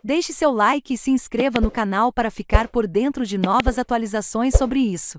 Deixe seu like e se inscreva no canal para ficar por dentro de novas atualizações sobre isso.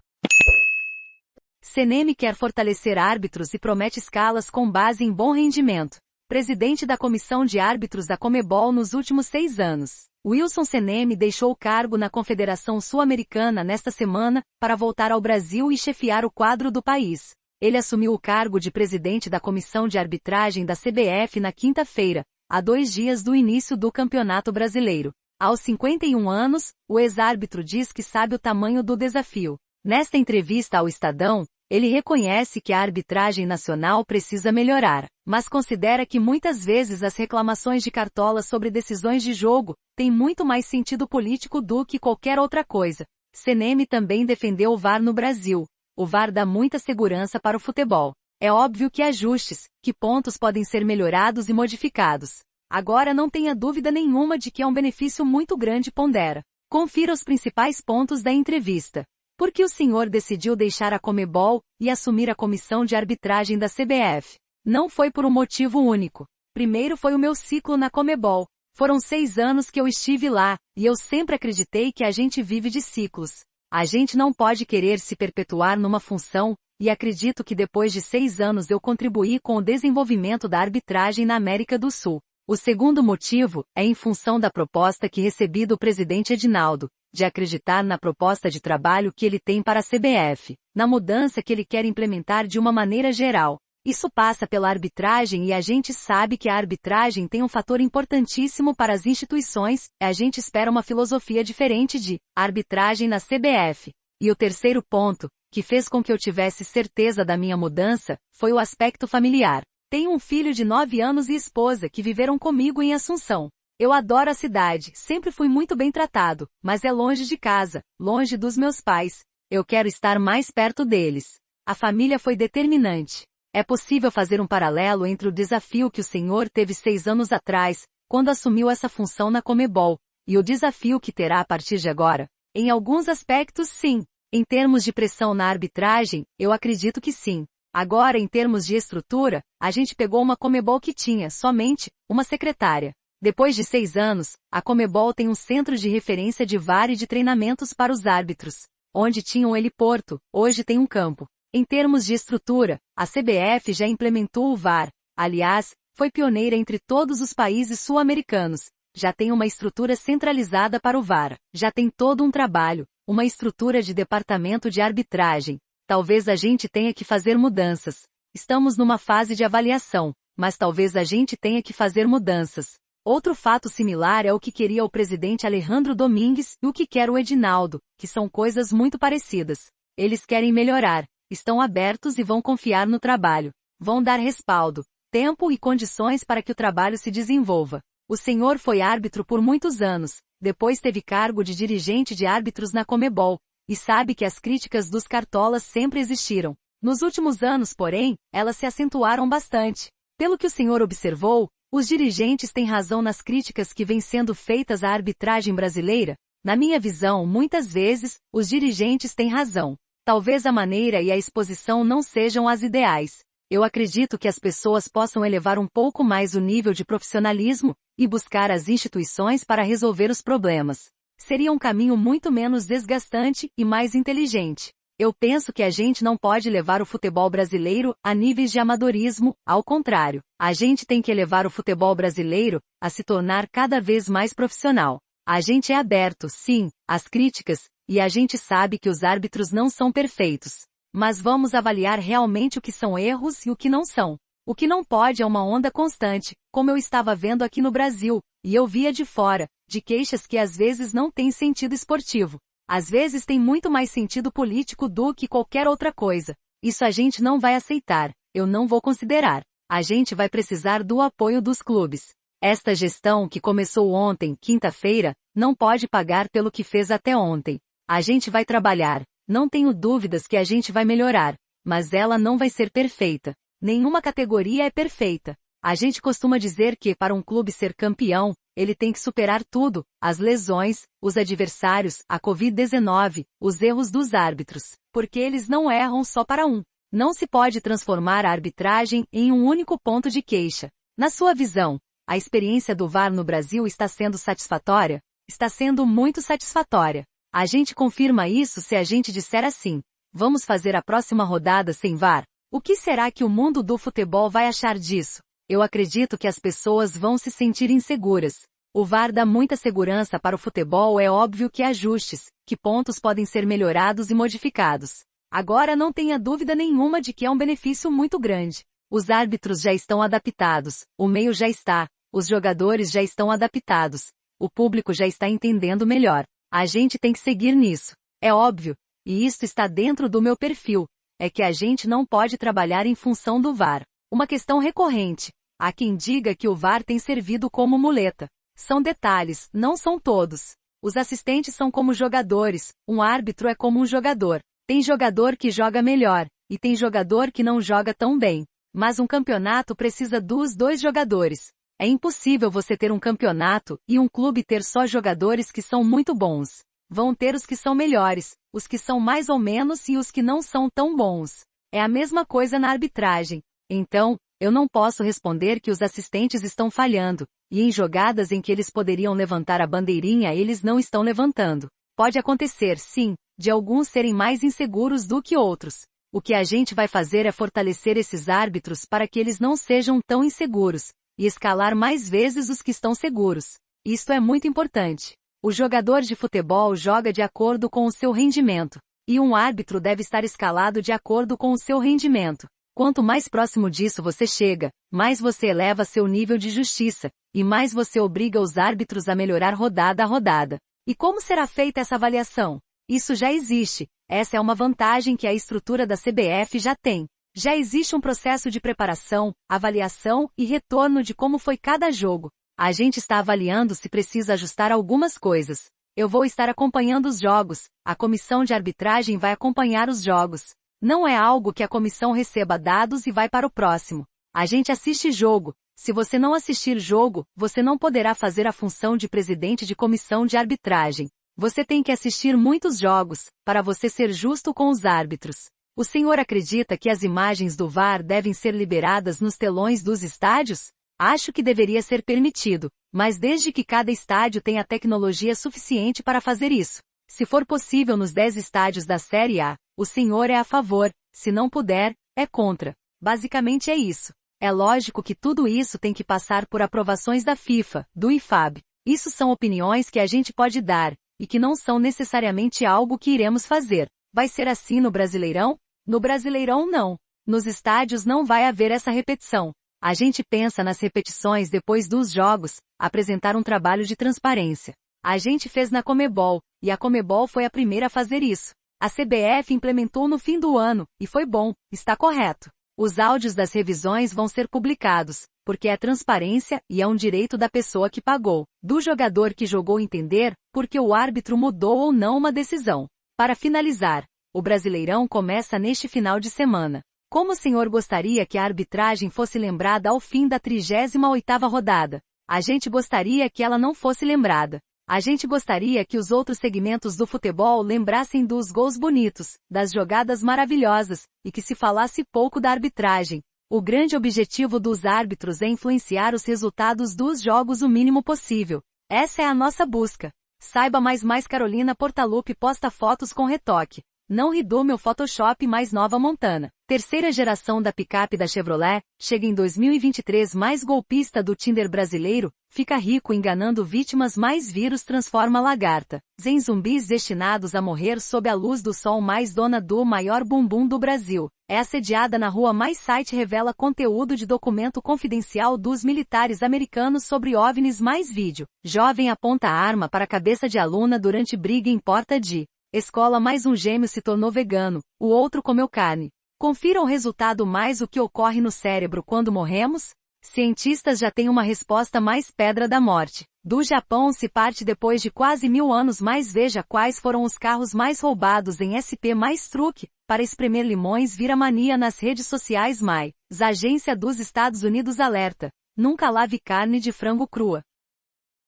CNM quer fortalecer árbitros e promete escalas com base em bom rendimento. Presidente da Comissão de Árbitros da Conmebol nos últimos 6 anos. Wilson CNM deixou o cargo na Confederação Sul-Americana nesta semana, para voltar ao Brasil e chefiar o quadro do país. Ele assumiu o cargo de presidente da Comissão de Arbitragem da CBF na quinta-feira, a 2 dias do início do Campeonato Brasileiro. Aos 51 anos, o ex-árbitro diz que sabe o tamanho do desafio. Nesta entrevista ao Estadão, ele reconhece que a arbitragem nacional precisa melhorar, mas considera que muitas vezes as reclamações de Cartola sobre decisões de jogo têm muito mais sentido político do que qualquer outra coisa. CNM também defendeu o VAR no Brasil. O VAR dá muita segurança para o futebol. É óbvio que ajustes, que pontos podem ser melhorados e modificados. Agora não tenha dúvida nenhuma de que é um benefício muito grande, pondera. Confira os principais pontos da entrevista. Por que o senhor decidiu deixar a Conmebol e assumir a comissão de arbitragem da CBF? Não foi por um motivo único. Primeiro foi o meu ciclo na Conmebol. Foram 6 anos que eu estive lá, e eu sempre acreditei que a gente vive de ciclos. A gente não pode querer se perpetuar numa função, e acredito que depois de 6 anos eu contribuí com o desenvolvimento da arbitragem na América do Sul. O segundo motivo é em função da proposta que recebi do presidente Edinaldo, de acreditar na proposta de trabalho que ele tem para a CBF, na mudança que ele quer implementar de uma maneira geral. Isso passa pela arbitragem e a gente sabe que a arbitragem tem um fator importantíssimo para as instituições, e a gente espera uma filosofia diferente de arbitragem na CBF. E o terceiro ponto, que fez com que eu tivesse certeza da minha mudança, foi o aspecto familiar. Tenho um filho de 9 anos e esposa que viveram comigo em Assunção. Eu adoro a cidade, sempre fui muito bem tratado, mas é longe de casa, longe dos meus pais. Eu quero estar mais perto deles. A família foi determinante. É possível fazer um paralelo entre o desafio que o senhor teve 6 anos atrás, quando assumiu essa função na Conmebol, e o desafio que terá a partir de agora? Em alguns aspectos, sim. Em termos de pressão na arbitragem, eu acredito que sim. Agora, em termos de estrutura, a gente pegou uma Conmebol que tinha, somente, uma secretária. Depois de 6 anos, a Conmebol tem um centro de referência de VAR e de treinamentos para os árbitros. Onde tinha um heliporto, hoje tem um campo. Em termos de estrutura, a CBF já implementou o VAR. Aliás, foi pioneira entre todos os países sul-americanos. Já tem uma estrutura centralizada para o VAR. Já tem todo um trabalho, uma estrutura de departamento de arbitragem. Talvez a gente tenha que fazer mudanças. Estamos numa fase de avaliação, mas talvez a gente tenha que fazer mudanças. Outro fato similar é o que queria o presidente Alejandro Domingues e o que quer o Edinaldo, que são coisas muito parecidas. Eles querem melhorar, estão abertos e vão confiar no trabalho. Vão dar respaldo, tempo e condições para que o trabalho se desenvolva. O senhor foi árbitro por muitos anos, depois teve cargo de dirigente de árbitros na Conmebol, e sabe que as críticas dos cartolas sempre existiram. Nos últimos anos, porém, elas se acentuaram bastante. Pelo que o senhor observou, os dirigentes têm razão nas críticas que vêm sendo feitas à arbitragem brasileira? Na minha visão, muitas vezes, os dirigentes têm razão. Talvez a maneira e a exposição não sejam as ideais. Eu acredito que as pessoas possam elevar um pouco mais o nível de profissionalismo e buscar as instituições para resolver os problemas. Seria um caminho muito menos desgastante e mais inteligente. Eu penso que a gente não pode levar o futebol brasileiro a níveis de amadorismo, ao contrário. A gente tem que elevar o futebol brasileiro a se tornar cada vez mais profissional. A gente é aberto, sim, às críticas, e a gente sabe que os árbitros não são perfeitos. Mas vamos avaliar realmente o que são erros e o que não são. O que não pode é uma onda constante, como eu estava vendo aqui no Brasil, e eu via de fora, de queixas que às vezes não têm sentido esportivo. Às vezes tem muito mais sentido político do que qualquer outra coisa. Isso a gente não vai aceitar, eu não vou considerar. A gente vai precisar do apoio dos clubes. Esta gestão que começou ontem, quinta-feira, não pode pagar pelo que fez até ontem. A gente vai trabalhar, não tenho dúvidas que a gente vai melhorar, mas ela não vai ser perfeita. Nenhuma categoria é perfeita. A gente costuma dizer que, para um clube ser campeão, ele tem que superar tudo, as lesões, os adversários, a Covid-19, os erros dos árbitros, porque eles não erram só para um. Não se pode transformar a arbitragem em um único ponto de queixa. Na sua visão, A experiência do VAR no Brasil está sendo satisfatória? Está sendo muito satisfatória. A gente confirma isso se a gente disser assim: vamos fazer a próxima rodada sem VAR. O que será que o mundo do futebol vai achar disso? Eu acredito que as pessoas vão se sentir inseguras. O VAR dá muita segurança para o futebol, é óbvio que ajustes, que pontos podem ser melhorados e modificados. Agora não tenha dúvida nenhuma de que é um benefício muito grande. Os árbitros já estão adaptados, o meio já está, os jogadores já estão adaptados, o público já está entendendo melhor. A gente tem que seguir nisso. É óbvio, e isso está dentro do meu perfil, é que a gente não pode trabalhar em função do VAR. Uma questão recorrente. Há quem diga que o VAR tem servido como muleta. São detalhes, não são todos. Os assistentes são como jogadores, um árbitro é como um jogador. Tem jogador que joga melhor, e tem jogador que não joga tão bem. Mas um campeonato precisa dos dois jogadores. É impossível você ter um campeonato e um clube ter só jogadores que são muito bons. Vão ter os que são melhores, os que são mais ou menos e os que não são tão bons. É a mesma coisa na arbitragem. Então, eu não posso responder que os assistentes estão falhando, e em jogadas em que eles poderiam levantar a bandeirinha eles não estão levantando. Pode acontecer, sim, de alguns serem mais inseguros do que outros. O que a gente vai fazer é fortalecer esses árbitros para que eles não sejam tão inseguros, e escalar mais vezes os que estão seguros. Isto é muito importante. O jogador de futebol joga de acordo com o seu rendimento, e um árbitro deve estar escalado de acordo com o seu rendimento. Quanto mais próximo disso você chega, mais você eleva seu nível de justiça, e mais você obriga os árbitros a melhorar rodada a rodada. E como será feita essa avaliação? Isso já existe. Essa é uma vantagem que a estrutura da CBF já tem. Já existe um processo de preparação, avaliação e retorno de como foi cada jogo. A gente está avaliando se precisa ajustar algumas coisas. Eu vou estar acompanhando os jogos, a comissão de arbitragem vai acompanhar os jogos. Não é algo que a comissão receba dados e vai para o próximo. A gente assiste jogo. Se você não assistir jogo, você não poderá fazer a função de presidente de comissão de arbitragem. Você tem que assistir muitos jogos, para você ser justo com os árbitros. O senhor acredita que as imagens do VAR devem ser liberadas nos telões dos estádios? Acho que deveria ser permitido, mas desde que cada estádio tenha tecnologia suficiente para fazer isso. Se for possível nos 10 estádios da Série A, o senhor é a favor, se não puder, é contra. Basicamente é isso. É lógico que tudo isso tem que passar por aprovações da FIFA, do IFAB. Isso são opiniões que a gente pode dar, e que não são necessariamente algo que iremos fazer. Vai ser assim no Brasileirão? No Brasileirão não. Nos estádios não vai haver essa repetição. A gente pensa nas repetições depois dos jogos, apresentar um trabalho de transparência. A gente fez na Comebol, e a Comebol foi a primeira a fazer isso. A CBF implementou no fim do ano, e foi bom, está correto. Os áudios das revisões vão ser publicados, porque é transparência e é um direito da pessoa que pagou, do jogador que jogou entender, porque o árbitro mudou ou não uma decisão. Para finalizar, o Brasileirão começa neste final de semana. Como o senhor gostaria que a arbitragem fosse lembrada ao fim da 38ª rodada? A gente gostaria que ela não fosse lembrada. A gente gostaria que os outros segmentos do futebol lembrassem dos gols bonitos, das jogadas maravilhosas, e que se falasse pouco da arbitragem. O grande objetivo dos árbitros é influenciar os resultados dos jogos o mínimo possível. Essa é a nossa busca. Saiba mais Carolina Portalupe posta fotos com retoque. Não ri do meu Photoshop mais nova Montana. Terceira geração da picape da Chevrolet, chega em 2023 mais golpista do Tinder brasileiro, fica rico enganando vítimas mais vírus transforma lagarta. Zen zumbis destinados a morrer sob a luz do sol mais dona do maior bumbum do Brasil. É assediada na rua mais site revela conteúdo de documento confidencial dos militares americanos sobre OVNIs mais vídeo. Jovem aponta arma para a cabeça de aluna durante briga em porta de escola mais um gêmeo se tornou vegano, o outro comeu carne. Confira o resultado mais o que ocorre no cérebro quando morremos? Cientistas já têm uma resposta mais pedra da morte. Do Japão se parte depois de quase 1000 anos mais veja quais foram os carros mais roubados em SP mais truque, para espremer limões vira mania nas redes sociais mais. Agência dos Estados Unidos alerta. Nunca lave carne de frango crua.